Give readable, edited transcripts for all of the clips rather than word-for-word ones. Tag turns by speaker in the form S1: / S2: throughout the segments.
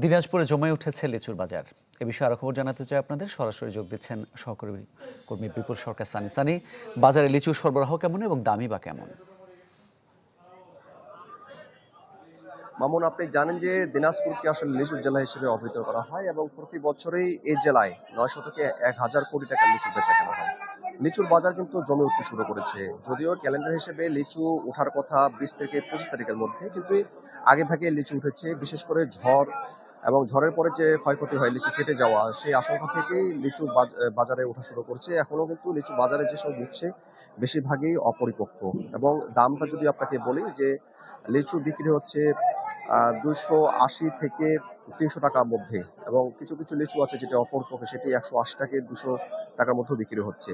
S1: দিনাজপুরে জমে উঠেছে লিচুর বাজার। এ বিষয়ে আরো খবর জানাতে চাই আপনাদের। সরাসরি যোগ দিচ্ছেন সহকর্মী বিপুল সরকার সানি। সানি, বাজারে লিচুর সরবরাহ কেমন এবং দামই বা কেমন?
S2: মামুন, আপনি জানেন যে দিনাজপুরকে আসলে লিচুর জেলা হিসেবে অভিহিত করা হয় এবং প্রতি বছরেই এই জেলায় 900 থেকে 1000 কোটি টাকার লিচু বেচা কেনা হয়। লিচুর বাজার কিন্তু জমে উঠতে শুরু করেছে। যদিও ক্যালেন্ডার হিসেবে লিচু ওঠার কথা 20 থেকে 25 তারিখের মধ্যে, কিন্তু আগে ভাগে লিচু উঠেছে। বিশেষ করে ঝড় এবং ঝড়ের পরে যে ক্ষয়ক্ষতি হয়, লিচু ফেটে যাওয়া, সেই আশঙ্কা থেকেই লিচু বাজারে ওঠা শুরু করছে। এখনো কিন্তু লিচু বাজারে যেসব উঠছে বেশিরভাগই অপরিপক্ক। এবং দামটা যদি আপনাকে বলি, যে লিচু বিক্রি হচ্ছে 280 থেকে 300 টাকার মধ্যে, এবং কিছু কিছু লিচু আছে যেটা অপরিপক্ক, সেটি 180 থেকে 200 টাকার মধ্যে বিক্রি হচ্ছে।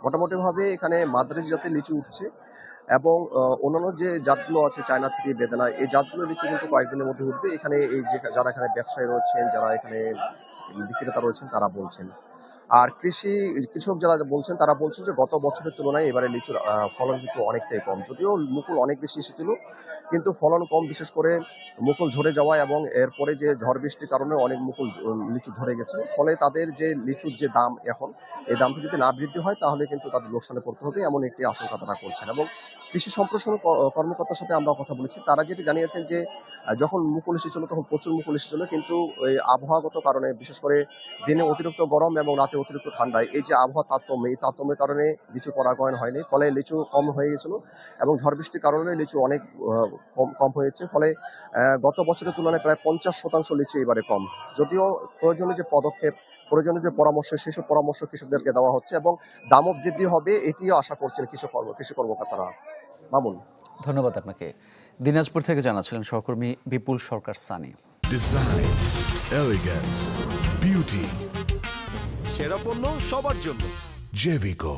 S2: মোটামুটি ভাবে এখানে মাদ্রাজি জাতের লিচু উঠছে, এবং অন্যান্য যে জাতগুলো আছে, চায়না থেকে বেদানা, এই জাতগুলো লিচু কিন্তু কয়েকদিনের মধ্যে উঠবে। এখানে এই যে যারা এখানে ব্যবসায়ী রয়েছেন, যারা এখানে বিক্রেতা রয়েছেন, তারা বলছেন। আর কৃষক যারা বলছেন, তারা বলছেন যে গত বছরের তুলনায় এবারে লিচুর ফলন কিন্তু অনেকটাই কম। যদিও মুকুল অনেক বেশি এসেছিল, কিন্তু ফলন কম, বিশেষ করে মুকুল ঝরে যাওয়া এবং এরপরে যে ঝড় বৃষ্টির কারণে অনেক মুকুল লিচু ঝরে গেছে। ফলে তাদের যে লিচুর যে দাম এখন, এই দামটা যদি না বৃদ্ধি হয় তাহলে কিন্তু তাদের লোকসানে পড়তে হবে, এমন একটি আশঙ্কা তারা করছেন। এবং কৃষি সম্প্রসারণ কর্মকর্তার সাথে আমরা কথা বলেছি, তারা যেটি জানিয়েছেন যে যখন মুকুল এসেছিল তখন প্রচুর মুকুল এসেছিল, কিন্তু এই আবহাওয়াগত কারণে, বিশেষ করে দিনে অতিরিক্ত গরম এবং রাতে অতিরিক্ত ঠান্ডায়, এই যে আবহাওয়া তারতম্য, এই তারতম্যের কারণে লিচু পরাগায়ন হয়নি। ফলে লিচু কম হয়ে গেছিল, এবং ঝড় বৃষ্টির কারণে লিচু অনেক কম হয়েছে। ফলে গত বছরের তুলনায় প্রায় 50% লিচু এবারে কম। যদিও প্রয়োজনীয় যে পদক্ষেপ, প্রয়োজনীয় যে পরামর্শ, সেসব পরামর্শ কৃষকদেরকে দেওয়া হচ্ছে, এবং দামও বৃদ্ধি হবে, এটিও আশা করছেন কৃষি কর্মকর্তারা। মামুন,
S1: ধন্যবাদ আপনাকে। দিনাজপুর থেকে জানাচ্ছিলেন সহকর্মী বিপুল সরকার সানি।
S3: ডিজাইন, এলিগেন্স, বিউটি,
S4: সেরা পণ্য সবার জন্য।
S3: জেভিকো।